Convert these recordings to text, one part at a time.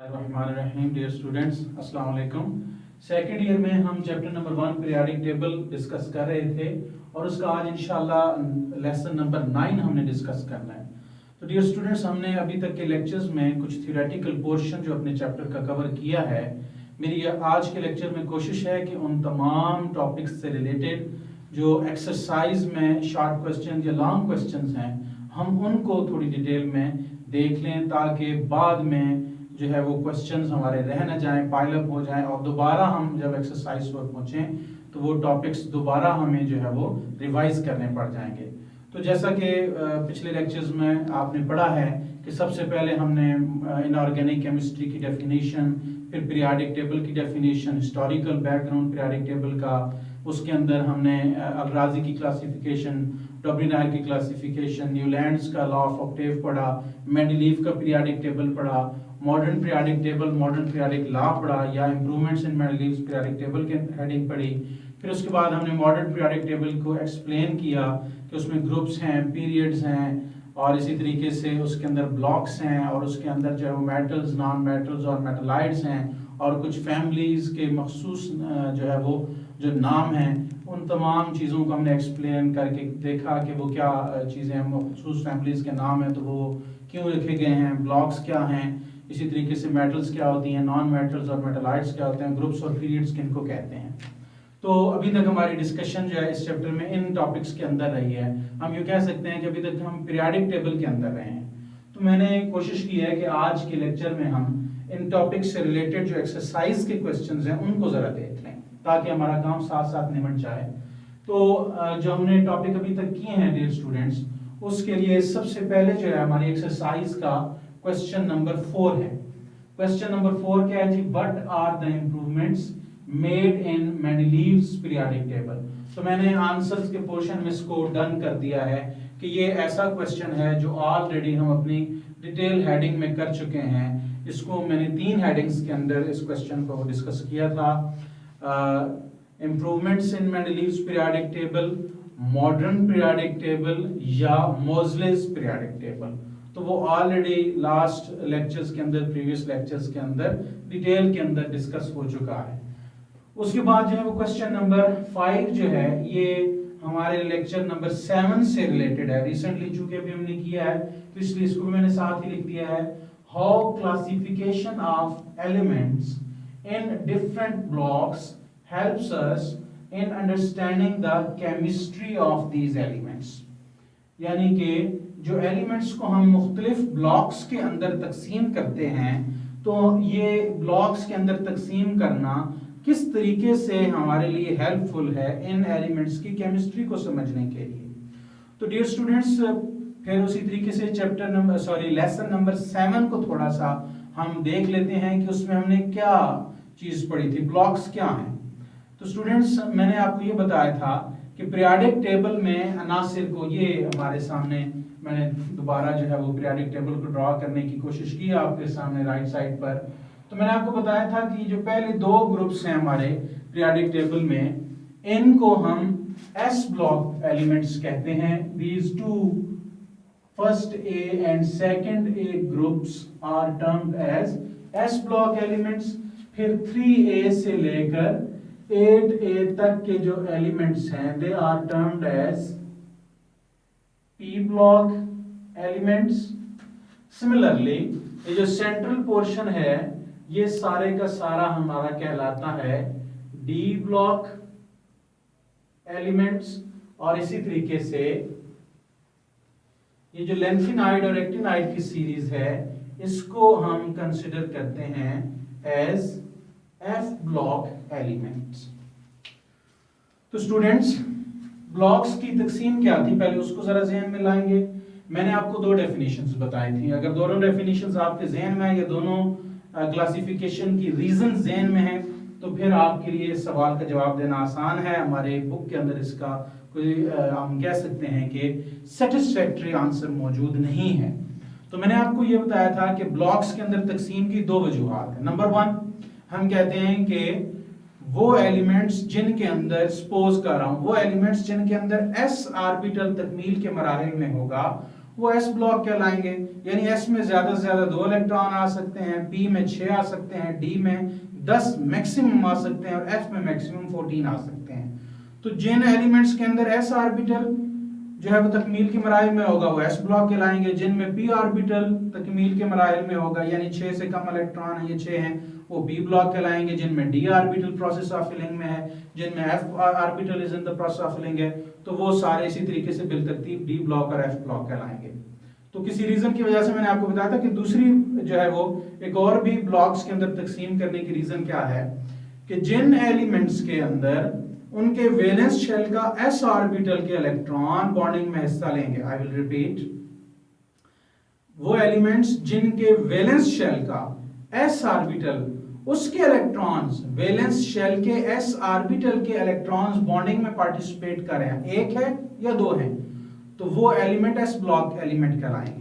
Bismillahirrahmanirrahim, dear students, अस्सलाम वालेकुम। Second year में हम chapter number 1 periodic table discuss कर रहे थे और उसका आज इंशाल्लाह लेसन नंबर 9 हमने डिस्कस करना है। तो डियर स्टूडेंट्स, हमने अभी तक के लेक्चर्स में कुछ थ्योरेटिकल पोर्शन जो अपने चैप्टर का कवर किया है। मेरी आज के लेक्चर में कोशिश है कि उन तमाम टॉपिक्स से रिलेटेड जो एक्सरसाइज में शॉर्ट क्वेश्चन या लॉन्ग क्वेश्चंस हैं, हम उनको थोड़ी डिटेल में देख लें ताकि बाद में जो है वो क्वेश्चंस हमारे रह न जाएं, पाइल अप हो जाएं और दोबारा हम जब एक्सरसाइज पर पहुंचें तो वो टॉपिक्स दोबारा हमें जो है वो रिवाइज करने पड़ जाएंगे। तो जैसा कि पिछले लेक्चर्स में आपने पढ़ा है कि सबसे पहले हमने इनऑर्गेनिक केमिस्ट्री की डेफिनेशन, फिर पीरियोडिक टेबल की definition, historical background periodic table का, उसके अंदर हमने अल-राज़ी की क्लासिफिकेशन, डॉब्रिनायर की क्लासिफिकेशन, न्यूलैंड्स का लॉ ऑफ ऑक्टेव पढ़ा, मेंडलीव का पीरियोडिक टेबल पढ़ा, modern periodic table, modern periodic law पढ़ा या improvements in Mendeleev's periodic table के हेडिंग पढ़ी। फिर उसके बाद हमने मॉडर्न पीरियोडिक टेबल को एक्सप्लेन किया कि उसमें ग्रुप्स हैं, पीरियड्स हैं और इसी तरीके से उसके अंदर ब्लॉक्स हैं और उसके अंदर जो है वो मेटल्स, नॉन मेटल्स और मेटलाइड्स हैं और कुछ फैमिलीज के मखसूस जो है वो जो नाम हैं, उन तमाम चीज़ों को हमने एक्सप्लेन करके देखा कि वो क्या चीज़ें हैं, मखसूस फैमिलीज के नाम हैं तो वो क्यों लिखे गए हैं, ब्लॉक्स क्या हैं, इसी तरीके से मेटल्स क्या होती हैं, नॉन मेटल्स और मेटलाइड्स क्या होते हैं, ग्रुप्स और पीरियड्स किनको कहते हैं। तो अभी तक हमारी डिस्कशन जो है इस चैप्टर में इन टॉपिक्स के अंदर रही है। हम ये कह सकते हैं कि अभी तक हम पीरियोडिक टेबल के अंदर रहे हैं। तो मैंने कोशिश की है कि आज के लेक्चर में हम इन टॉपिक्स से रिलेटेड जो एक्सरसाइज के क्वेश्चंस हैं उनको ज़रा देख लें ताकि हमारा काम साथ साथ निमट जाए। तो जो हमने टॉपिक अभी तक किए हैं डियर स्टूडेंट्स, उसके लिए सबसे पहले जो है हमारी एक्सरसाइज का क्वेश्चन नंबर 4 है। क्वेश्चन नंबर 4 क्या है जी? What are the improvements made in Mendeleev's periodic table. तो मैंने आंसर्स के पोर्शन में इसको डन कर दिया है कि ये ऐसा क्वेश्चन है जो ऑलरेडी हम अपनी डिटेल हेडिंग में कर चुके हैं। इसको मैंने 3 हेडिंग्स के अंदर इस क्वेश्चन को डिस्कस किया था। Improvements in Mendeleev's periodic table, modern periodic table या मोज़लेस पीरियोडिक टेबल। तो वो ऑलरेडी लास्ट लेक्चर्स के अंदर, प्रीवियस लेक्चर्स के अंदर डिटेल के अंदर डिस्कस हो चुका है। उसके बाद जो है वो क्वेश्चन नंबर 5 जो है ये हमारे लेक्चर नंबर 7 से रिलेटेड है। रिसेंटली चूंकि अभी हमने किया है तो इसलिए इसको भी मैंने साथ ही लिख दिया है। How classification of elements in different blocks helps us in understanding the chemistry of these elements. यानी कि जो एलिमेंट्स को हम मुख्तलिफ ब्लॉक्स के अंदर तकसीम करते हैं, तो ये ब्लॉक्स के अंदर तकसीम करना किस तरीके से हमारे लिए हेल्पफुल है इन एलिमेंट्स की केमिस्ट्री को समझने के लिए। तो डियर स्टूडेंट्स, फिर उसी तरीके से लेसन नंबर 7 को थोड़ा सा हम देख लेते हैं कि उसमें हमने क्या चीज पढ़ी थी, ब्लॉक्स क्या हैं। तो स्टूडेंट्स, मैंने आपको ये बताया था कि पीरियोडिक टेबल में अनासिर को, ये हमारे सामने मैंने दोबारा जो है वो पीरियोडिक टेबल को ड्रॉ करने की कोशिश की आपके सामने राइट साइड पर। तो मैंने आपको बताया था कि जो पहले 2 ग्रुप्स हैं हमारे पीरियोडिक टेबल में, इनको हम एस ब्लॉक एलिमेंट्स कहते हैं। These 2 first A and second A groups are termed as S block elements. फिर 3A से लेकर 8A तक के जो एलिमेंट्स हैं they are termed as P block elements. Similarly ये जो सेंट्रल पोर्शन है ये सारे का सारा हमारा कहलाता है D ब्लॉक एलिमेंट्स। और इसी तरीके से ये जो लेंथिनाइड और एक्टिनाइड की सीरीज है इसको हम कंसिडर करते हैं एज F ब्लॉक एलिमेंट्स। तो स्टूडेंट्स, ब्लॉक्स की तकसीम क्या थी, पहले उसको जरा ज़हन में लाएंगे। मैंने आपको 2 डेफिनेशंस बताई थी। अगर दोनों डेफिनेशंस आपके ज़हन में है या दोनों क्लासिफिकेशन की रीजन ज़हन में है तो फिर आपके लिए इस सवाल का जवाब देना आसान है। हमारे बुक के अंदर इसका कोई हम कह सकते हैं कि सेटिस्फैक्टरी आंसर मौजूद नहीं है। तो मैंने आपको ये बताया था कि ब्लॉक्स के अंदर तकसीम की 2 वजूहात है। नंबर 1, हम कहते हैं कि वो एलिमेंट्स जिनके अंदर, सपोज कर रहा हूं, वो एलिमेंट्स जिनके अंदर s ऑर्बिटल तकमील के मराहिल में होगा वो s ब्लॉक कहलाएंगे। यानी s में ज्यादा से ज्यादा 2 इलेक्ट्रॉन आ सकते हैं, p में 6 आ सकते हैं, d में 10 मैक्सिमम आ सकते हैं और f में मैक्सिमम 14 आ सकते हैं। तो जिन एलिमेंट्स के अंदर s ऑर्बिटल जो है वो तकमील के मराहिल में होगा वो s ब्लॉक कहलाएंगे, जिनमें p ऑर्बिटल तकमील के मराहिल में होगा यानी 6 से कम इलेक्ट्रॉन है, ये 6 हैं, वो p ब्लॉक कहलाएंगे। जिनमें d orbital process of filling में है, जिनमें f orbital is in the process of filling है, तो वो सारे इसी तरीके से बिलतरतीब d ब्लॉक और f ब्लॉक कहलाएंगे। तो किसी रीजन की वजह से मैंने आपको बताया था कि दूसरी जो है वो एक और भी ब्लॉक्स के अंदर तकसीम करने की रीजन क्या है कि जिन एलिमेंट्स के अंदर उनके वैलेंस शेल का s ऑर्बिटल के इलेक्ट्रॉन बॉन्डिंग में हिस्सा लेंगे, आई विल रिपीट, वो एलिमेंट्स जिनके वैलेंस शेल का s ऑर्बिटल उसके इलेक्ट्रॉन्स वैलेंस शेल के s ऑर्बिटल के इलेक्ट्रॉन्स बॉन्डिंग में पार्टिसिपेट कर रहे हैं, एक है या दो हैं, तो वो एलिमेंट s ब्लॉक एलिमेंट कहलाएंगे।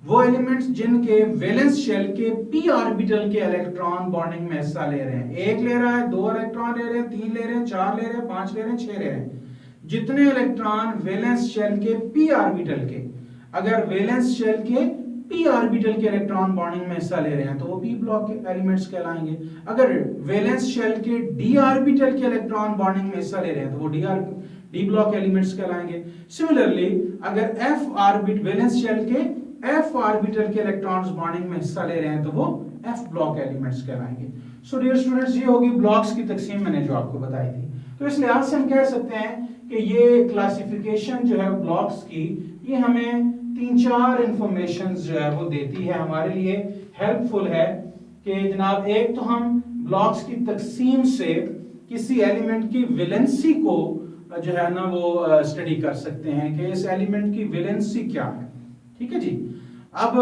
वो एलिमेंट्स जिनके वैलेंस शेल के p ऑर्बिटल के इलेक्ट्रॉन बॉन्डिंग में हिस्सा ले रहे हैं, एक ले रहा है, 2 इलेक्ट्रॉन ले रहे हैं, 3 ले रहे हैं, 4 ले रहे हैं, 5 ले रहे हैं, 6 ले रहे हैं, जितने इलेक्ट्रॉन वैलेंस शेल के p ऑर्बिटल के, अगर वैलेंस शेल के p ऑर्बिटल के इलेक्ट्रॉन बॉन्डिंग में हिस्सा ले रहे हैं तो वो p ब्लॉक के एलिमेंट्स कहलाएंगे। अगर वैलेंस शेल के d ऑर्बिटल के इलेक्ट्रॉन बॉन्डिंग में हिस्सा ले रहे हैं तो वो d ब्लॉक एलिमेंट्स कहलाएंगे। सिमिलरली अगर f ऑर्बिट वैलेंस शेल के f ऑर्बिटल के इलेक्ट्रॉन्स बॉन्डिंग में हिस्सा ले रहे हैं तो वो f ब्लॉक एलिमेंट्स कहलाएंगे। सो डियर स्टूडेंट्स, ये होगी ब्लॉक्स की तकसीम मैंने जो आपको बताई थी। तो इस लिहाज से हम कह सकते हैं कि ये क्लासिफिकेशन जो है ब्लॉक्स की, ये हमें 3-4 इंफॉर्मेशन जो है वो देती है, हमारे लिए हेल्पफुल है कि जनाब एक तो हम ब्लॉक्स की तकसीम से किसी एलिमेंट की वैलेंसी को जो है ना वो स्टडी कर सकते हैं कि इस एलिमेंट की वैलेंसी क्या है। ठीक है जी। अब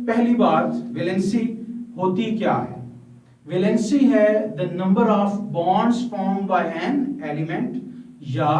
पहली बात, वैलेंसी होती क्या है? वैलेंसी है the number of bonds formed by an element या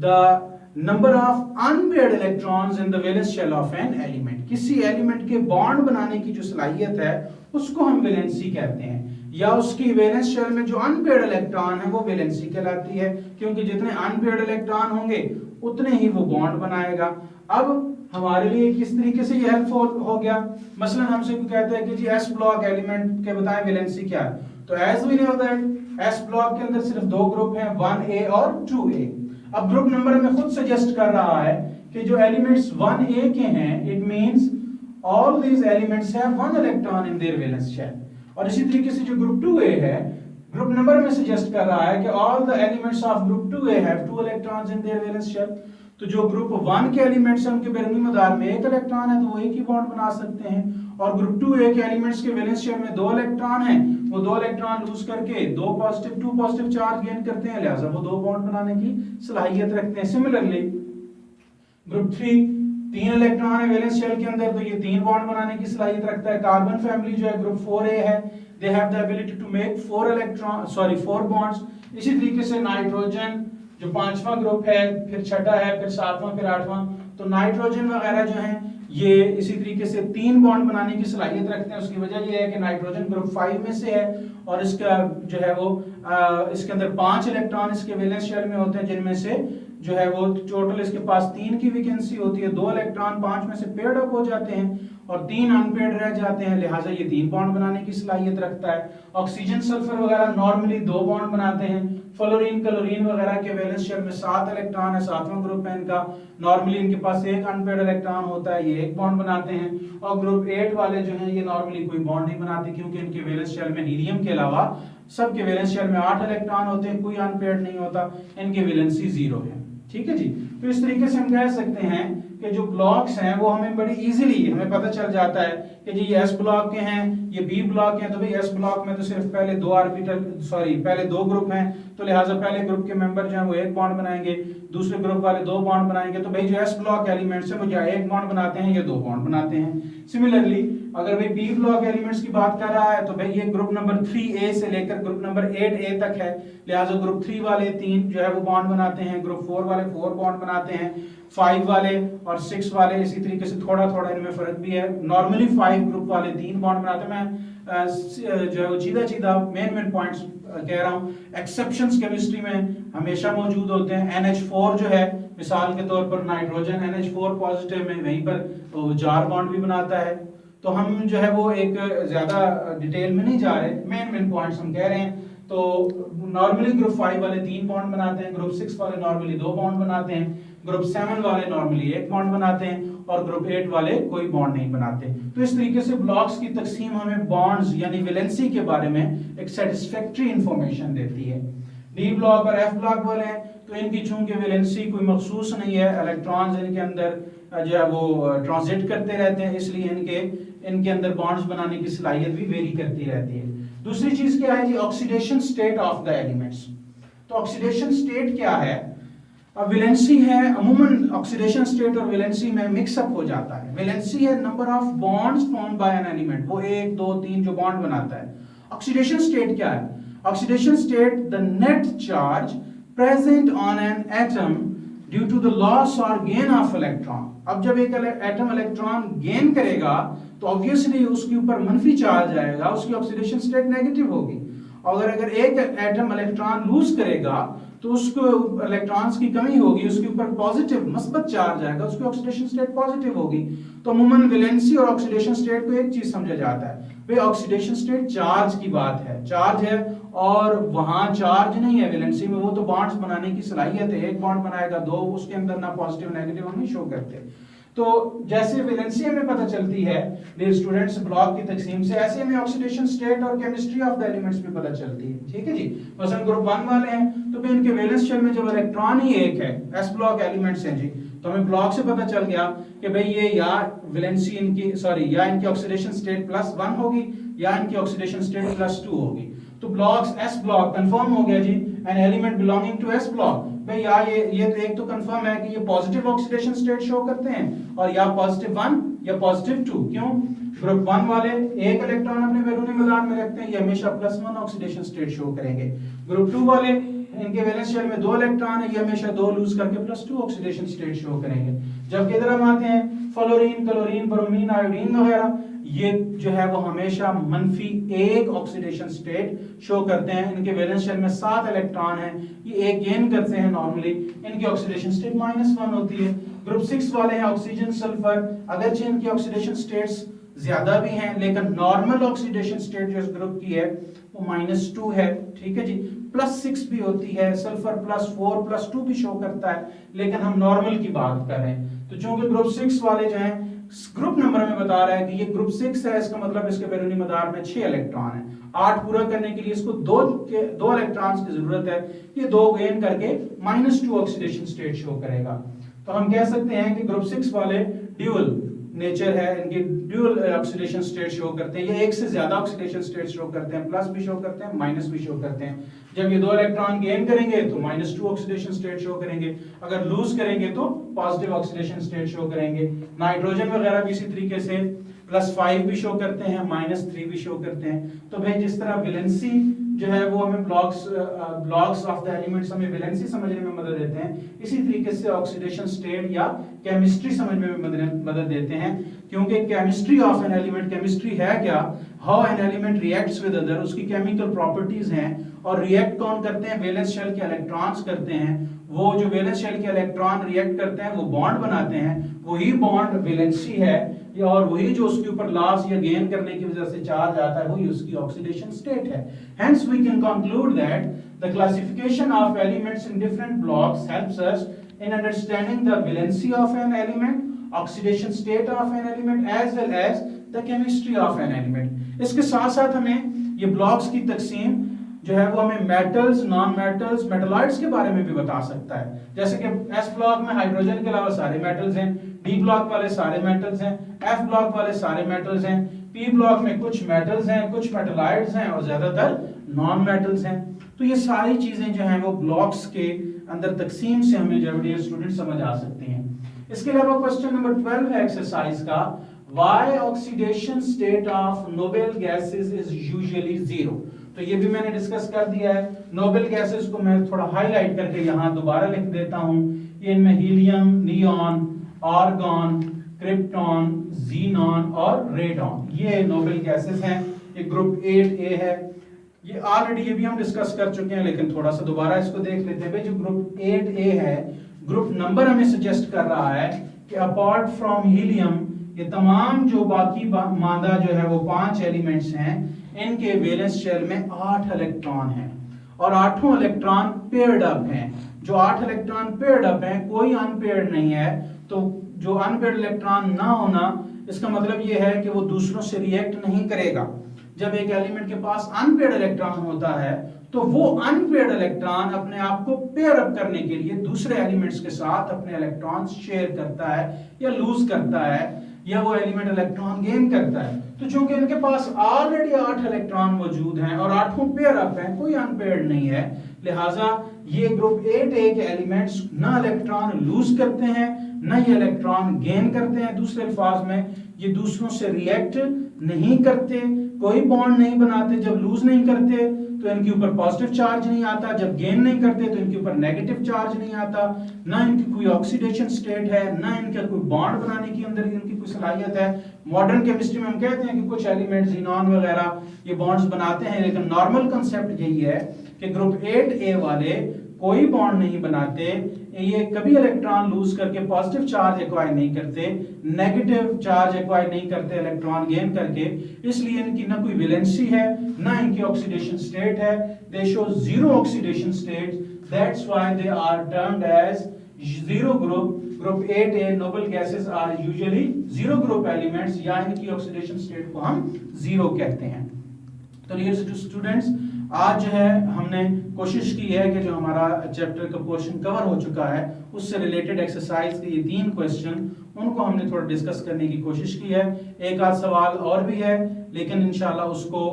the number of unpaired electrons in the valence shell of an element. किसी एलिमेंट के बॉन्ड बनाने की जो सलाहियत है उसको हम वैलेंसी कहते हैं, या उसकी वैलेंस शेल में जो अनपेयर्ड इलेक्ट्रॉन है वो वैलेंसी कहलाती है, क्योंकि जितने अनपेयर्ड इलेक्ट्रॉन होंगे उतने ही वो बॉन्ड बनाएगा। अब हमारे लिए किस तरीके से ये हेल्पफुल हो गया? मसलन हमसे कोई कहता है कि जी एस ब्लॉक एलिमेंट के बताएं वैलेंसी क्या है, तो as we know that S block के अंदर सिर्फ 2 ग्रुप हैं, 1A और 2A। अब ग्रुप नंबर हमें खुद सजेस्ट कर रहा है कि जो एलिमेंट्स 1A के हैं, it means all these elements have 1 electron in their valence shell, और इसी तरीके से जो ग्रुप 2A है, ग्रुप नंबर में सजेस्ट कर रहा है कि all the elements of group 2A have 2 electrons in their valence shell. तो जो ग्रुप 1 के एलिमेंट्स हैं उनके बैरूनी मदार में 1 इलेक्ट्रॉन है तो वो एक ही बॉन्ड बना सकते हैं, और ग्रुप 2A के एलिमेंट्स के वैलेंस शेल में 2 इलेक्ट्रॉन हैं, वो 2 इलेक्ट्रॉन लूज करके 2 पॉजिटिव चार्ज गेन करते हैं, लिहाजा वो 2 बॉन्ड बनाने की सलाहियत रखते हैं। सिमिलरली ग्रुप 3 3 इलेक्ट्रॉन है वैलेंस शेल के अंदर, तो ये 3 बॉन्ड बनाने की सलाहियत रखता है। कार्बन फैमिली जो है ग्रुप 4A है, they have the ability to make 4 bonds. इसी तरीके से नाइट्रोजन जो 5वां ग्रुप है, फिर 6ठा है, फिर 7वां, फिर 8वां, तो नाइट्रोजन वगैरह जो हैं ये इसी तरीके से 3 बॉन्ड बनाने की सलाहियत रखते हैं। उसकी वजह ये है कि नाइट्रोजन ग्रुप 5 में से है और इसका जो है वो इसके अंदर 5 इलेक्ट्रॉन इसके वैलेंस शेल में होते हैं, जिनमें से जो है वो टोटल इसके पास 3 की वैकेंसी होती है, 2 इलेक्ट्रॉन 5 में से पेयर्ड अप हो जाते हैं और 3 अनपेयर्ड रह जाते हैं, लिहाजा ये 3 बॉन्ड बनाने की सलाहियत रखता है। ऑक्सीजन सल्फर वगैरह नॉर्मली 2 बॉन्ड बनाते हैं। फ्लोरीन क्लोरीन वगैरह के वैलेंस शेल में 7 इलेक्ट्रॉन है, 7वां ग्रुप है इनका, नॉर्मली इनके पास 1 अनपेयर्ड इलेक्ट्रॉन होता है, ये 1 बॉन्ड बनाते हैं। और ग्रुप 8 वाले जो हैं ये नॉर्मली कोई बॉन्ड नहीं बनाते, क्योंकि इनके वैलेंस शेल में हीलियम के अलावा सबके वैलेंस शेल में 8 इलेक्ट्रॉन होते हैं, कोई अनपेयर्ड नहीं होता, इनकी वैलेंसी 0 है। ठीक है जी। तो इस तरीके से हम कह सकते हैं कि जो ब्लॉक्स हैं वो हमें बड़ी इजीली हमें पता चल जाता है कि जी ये S ब्लॉक के हैं, ये B ब्लॉक के हैं, तो भाई S ब्लॉक में तो सिर्फ पहले 2 ग्रुप हैं, तो लिहाजा पहले ग्रुप के मेंबर जो हैं वो 1 बॉन्ड बनाएंगे, दूसरे ग्रुप वाले 2 बॉन्ड बनाएंगे, तो भाई जो S ब्लॉक एलिमेंट्स हैं वो या 1 बॉन्ड बनाते हैं या 2 बॉन्ड बनाते हैं। सिमिलरली अगर भाई B ब्लॉक एलिमेंट्स की बात कर रहा है तो भाई ये ग्रुप नंबर 3A से लेकर ग्रुप नंबर 8A तक है, लिहाजा ग्रुप 3 वाले 3 जो है वो बॉन्ड बनाते हैं, ग्रुप 4 वाले 4 बॉन्ड बनाते हैं, 5 वाले और 6 वाले इसी तरीके से थोड़ा थोड़ा इनमें फर्क भी है। नॉर्मली 5 ग्रुप वाले 3 बॉन्ड बनाते हैं। मैं जो है सीधा मेन पॉइंट्स कह रहा हूँ। एक्सेप्शंस केमिस्ट्री में हमेशा मौजूद होते हैं। NH4 जो है मिसाल के तौर पर नाइट्रोजन NH4 पॉजिटिव में वहीं पर जार बॉन्ड भी बनाता है। तो हम जो है वो एक ज्यादा डिटेल में नहीं जा रहे, मेन पॉइंट्स हम कह रहे हैं। तो नॉर्मली ग्रुप 5 वाले 3 बॉन्ड बनाते हैं, ग्रुप 6 वाले नॉर्मली 2 बॉन्ड बनाते हैं, ग्रुप 7 वाले नॉर्मली 1 बॉन्ड बनाते हैं और ग्रुप 8 वाले कोई बॉन्ड नहीं बनाते। तो इस तरीके से ब्लॉक्स की तकसीम हमें बॉन्ड्स यानी वैलेंसी के बारे में एक सेटिस्फैक्टरी इंफॉर्मेशन देती है। डी ब्लॉक और एफ ब्लॉक वाले हैं तो इनकी चूंकि वैलेंसी कोई मखसूस नहीं है, इलेक्ट्रॉन्स इनके अंदर जो है वो ट्रांजिट करते रहते हैं, इसलिए इनके अंदर बॉन्ड्स बनाने की सलाहियत भी वेरी करती रहती है। दूसरी चीज क्या है जी, oxidation state of the elements. तो ऑक्सीडेशन स्टेट क्या है? वैलेंसी है, अमूमन ऑक्सीडेशन स्टेट और वैलेंसी में मिक्सअप हो जाता है। वैलेंसी है number of bonds formed by an element, वो 1 2 3 जो बॉन्ड बनाता है। ऑक्सीडेशन स्टेट क्या है? Oxidation state the net charge present on an atom due to the loss और गेन ऑफ इलेक्ट्रॉन। अब जब एक एटम इलेक्ट्रॉन गेन करेगा तो ऑब्वियसली उसके ऊपर मनफी चार्ज आएगा, उसकी ऑक्सीडेशन स्टेट नेगेटिव होगी। और अगर एक एटम इलेक्ट्रॉन लूज करेगा तो उसको इलेक्ट्रॉन्स की कमी होगी, उसके ऊपर पॉजिटिव मस्बत चार्ज आएगा, उसकी ऑक्सीडेशन स्टेट पॉजिटिव होगी। तो अमूमन वैलेंसी और ऑक्सीडेशन स्टेट को एक चीज समझा जाता है, वे ऑक्सीडेशन स्टेट चार्ज की बात है, चार्ज है और वहां चार्ज नहीं है वैलेंसी में, वो तो बॉन्ड्स बनाने की सलाहियत है, एक बॉन्ड बनाएगा 2, उसके अंदर ना पॉजिटिव नेगेटिव हम नहीं शो करते। तो जैसे वैलेंसी हमें पता चलती है डियर स्टूडेंट्स ब्लॉक की तकसीम से, ऐसे हमें ऑक्सीडेशन स्टेट और केमिस्ट्री ऑफ द एलिमेंट्स भी पता चलती है। ठीक है जी, मसलन ग्रुप 1 वाले हैं तो भी इनके वैलेंस शेल में जब इलेक्ट्रॉन ही एक है, s ब्लॉक एलिमेंट्स हैं जी, तो हमें ब्लॉक से पता चल गया कि भाई ये या वैलेंसी या इनकी ऑक्सीडेशन स्टेट +1 होगी या इनकी ऑक्सीडेशन स्टेट +2 होगी। तो ब्लॉक्स s ब्लॉक कंफर्म हो गया जी, an element belonging to s block. भाई या ये तो एक तो कंफर्म है कि ये पॉजिटिव ऑक्सीडेशन स्टेट शो करते हैं और या +1 या +2। क्यों? ग्रुप 1 वाले एक इलेक्ट्रॉन अपने बैरूनी मैदान में रखते हैं, ये हमेशा +1 ऑक्सीडेशन स्टेट शो करेंगे। ग्रुप 2 वाले इनके वैलेंस शेल में 2 इलेक्ट्रॉन है, ये हमेशा 2 लूज करके +2 ऑक्सीडेशन स्टेट शो करेंगे। जबकि इधर हम आते हैं फ्लोरीन, क्लोरीन, ब्रोमीन, आयोडीन वगैरह, ये जो है वो हमेशा -1 ऑक्सीडेशन स्टेट शो करते हैं। इनके वैलेंस शेल में 7 इलेक्ट्रॉन हैं, ये एक गेन करते हैं नॉर्मली, इनकी ऑक्सीडेशन स्टेट -1 होती है। ग्रुप 6 वाले हैं ऑक्सीजन, सल्फर, अगरचे इनकी ऑक्सीडेशन स्टेट्स ज्यादा भी हैं लेकिन नॉर्मल ऑक्सीडेशन स्टेट जो इस ग्रुप की है वो -2 है। ठीक है जी, +6 भी होती है, सल्फर +4 +2 भी शो करता है, लेकिन हम नॉर्मल की बात कर रहे हैं। तो चूंकि ग्रुप 6 वाले जो हैं ग्रुप नंबर में बता रहा है कि ये ग्रुप 6 है, इसका मतलब इसके बैरूनी मदार में 6 इलेक्ट्रॉन है। 8 पूरा करने के लिए इसको 2 इलेक्ट्रॉन्स की जरूरत है, ये 2 गेन करके -2 ऑक्सीडेशन स्टेट शो करेगा। तो हम कह सकते हैं कि ग्रुप 6 वाले ड्यूअल नेचर है, इनकी ड्यूअल ऑक्सीडेशन स्टेट शो करते हैं, ये एक से ज्यादा ऑक्सीडेशन स्टेट शो करते हैं, प्लस भी शो करते हैं, माइनस भी शो करते हैं। जब ये 2 इलेक्ट्रॉन गेन करेंगे तो -2 ऑक्सीडेशन स्टेट शो करेंगे, अगर लूज करेंगे तो पॉजिटिव ऑक्सीडेशन स्टेट शो करेंगे। नाइट्रोजन वगैरह भी इसी तरीके से +5 भी शो करते हैं, -3 भी शो करते हैं। तो भाई जिस तरह वैलेंसी जो है वो हमें ब्लॉक्स ऑफ द एलिमेंट्स हमें वैलेंसी समझने में मदद देते हैं, इसी तरीके से ऑक्सीडेशन स्टेट या केमिस्ट्री समझने में मदद देते हैं। क्योंकि chemistry of an element, chemistry है क्या, how an element reacts with other, उसकी केमिकल प्रॉपर्टीज हैं। और रिएक्ट कौन करते हैं? वैलेंस शेल के इलेक्ट्रॉन्स करते हैं। वो जो वैलेंस शेल के इलेक्ट्रॉन रिएक्ट करते हैं वो बॉन्ड बनाते हैं, वही बॉन्ड वैलेंसी है, और वही जो उसके ऊपर लॉस या गेन करने की वजह से चार्ज आता है वही उसकी ऑक्सीडेशन स्टेट है। Hence we can conclude that the classification of elements in different blocks helps us in understanding the valency of an element, oxidation state of an element as well as the chemistry of an element। इसके साथ साथ हमें ये blocks की तकसीम जो है वो हमें मेटल्स, नॉन मेटल्स, मेटलॉइड्स के बारे में भी बता सकता है। जैसे कि एस ब्लॉक में हाइड्रोजन के अलावा सारे मेटल्स हैं, डी ब्लॉक वाले सारे मेटल्स हैं, एफ ब्लॉक वाले सारे मेटल्स हैं, पी ब्लॉक में कुछ मेटल्स हैं, कुछ मेटलॉइड्स हैं और ज्यादातर नॉन मेटल्स हैं। तो ये सारी चीजें जो हैं वो ब्लॉक्स के अंदर तकसीम से हमें जो डियर स्टूडेंट समझ आ सकती हैं। इसके अलावा क्वेश्चन नंबर 12 है एक्सरसाइज का, why oxidation state of noble gases is usually 0। तो ये भी मैंने डिस्कस कर दिया है। नोबल गैसेस को मैं थोड़ा हाईलाइट करके यहाँ दोबारा लिख देता हूँ। ये इनमें helium, neon, argon, krypton, xenon और रेडॉन, ये नोबल गैसेस हैं। ये ग्रुप 8A है, ये ऑलरेडी ये भी हम डिस्कस कर चुके हैं, लेकिन थोड़ा सा दोबारा इसको देख लेते हैं। भाई जो ग्रुप 8A है, ग्रुप नंबर हमें सजेस्ट कर रहा है कि अपार्ट फ्रॉम हीलियम ये तमाम जो बाकी मादा जो है वो 5 एलिमेंट्स हैं, इनके वैलेंस शेल में 8 इलेक्ट्रॉन हैं और 8 इलेक्ट्रॉन पेयर्ड अप हैं। जो 8 इलेक्ट्रॉन पेयर्ड अप हैं, कोई अनपेयर्ड नहीं है, तो जो अनपेयर्ड इलेक्ट्रॉन ना होना इसका मतलब ये है कि वो दूसरों से रिएक्ट नहीं करेगा। जब एक एलिमेंट के पास अनपेयर्ड इलेक्ट्रॉन होता है तो वो अनपेयर्ड इलेक्ट्रॉन अपने आप को पेयर अप करने के लिए दूसरे एलिमेंट्स के साथ अपने इलेक्ट्रॉन शेयर करता है या लूज करता है, या वो एलिमेंट इलेक्ट्रॉन गेन करता है। तो चूंकि इनके पास ऑलरेडी 8 इलेक्ट्रॉन मौजूद हैं और 8 पेयर अप हैं, कोई अनपेयर्ड नहीं है, लिहाजा ये ग्रुप 8A के एलिमेंट्स ना इलेक्ट्रॉन लूज करते हैं ना ये इलेक्ट्रॉन गेन करते हैं। दूसरे अल्फाज में ये दूसरों से रिएक्ट नहीं करते, कोई बॉन्ड नहीं बनाते। जब लूज नहीं करते तो इनके ऊपर पॉजिटिव चार्ज नहीं आता, जब गेन नहीं करते तो इनके ऊपर नेगेटिव चार्ज नहीं आता, ना इनकी कोई ऑक्सीडेशन स्टेट है, ना इनका कोई बॉन्ड बनाने की अंदर इनकी कोई सलाहियत है। मॉडर्न केमिस्ट्री में हम कहते हैं कि कुछ एलिमेंट ज़ीनॉन वगैरह ये बॉन्ड्स बनाते हैं, लेकिन नॉर्मल कंसेप्ट यही है कि ग्रुप 8A वाले कोई बॉन्ड नहीं बनाते, ये कभी इलेक्ट्रॉन लूज करके पॉजिटिव चार्ज एक्वायर नहीं करते, नेगेटिव चार्ज एक्वायर नहीं करते इलेक्ट्रॉन गेन करके, इसलिए इनकी ना कोई वैलेंसी है ना इनकी ऑक्सीडेशन स्टेट है। They show zero oxidation state, that's why they are termed as zero group. Group 8A noble gases are usually zero group elements, या इनकी ऑक्सीडेशन स्टेट को हम जीरो कहते हैं। तो डियर स्टूडेंट्स, आज जो है हमने कोशिश की है कि जो हमारा चैप्टर का पोर्शन कवर हो चुका है उससे रिलेटेड एक्सरसाइज के ये 3 क्वेश्चन उनको हमने थोड़ा डिस्कस करने की कोशिश की है। एक आध सवाल और भी है, लेकिन इंशाल्लाह उसको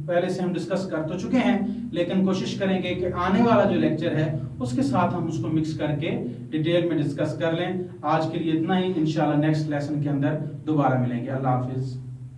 पहले से हम डिस्कस कर तो चुके हैं, लेकिन कोशिश करेंगे कि आने वाला जो लेक्चर है उसके साथ हम उसको मिक्स करके डिटेल में डिस्कस कर लें। आज के लिए इतना ही, इंशाल्लाह नेक्स्ट लेसन के अंदर दोबारा मिलेंगे। अल्लाह हाफिज।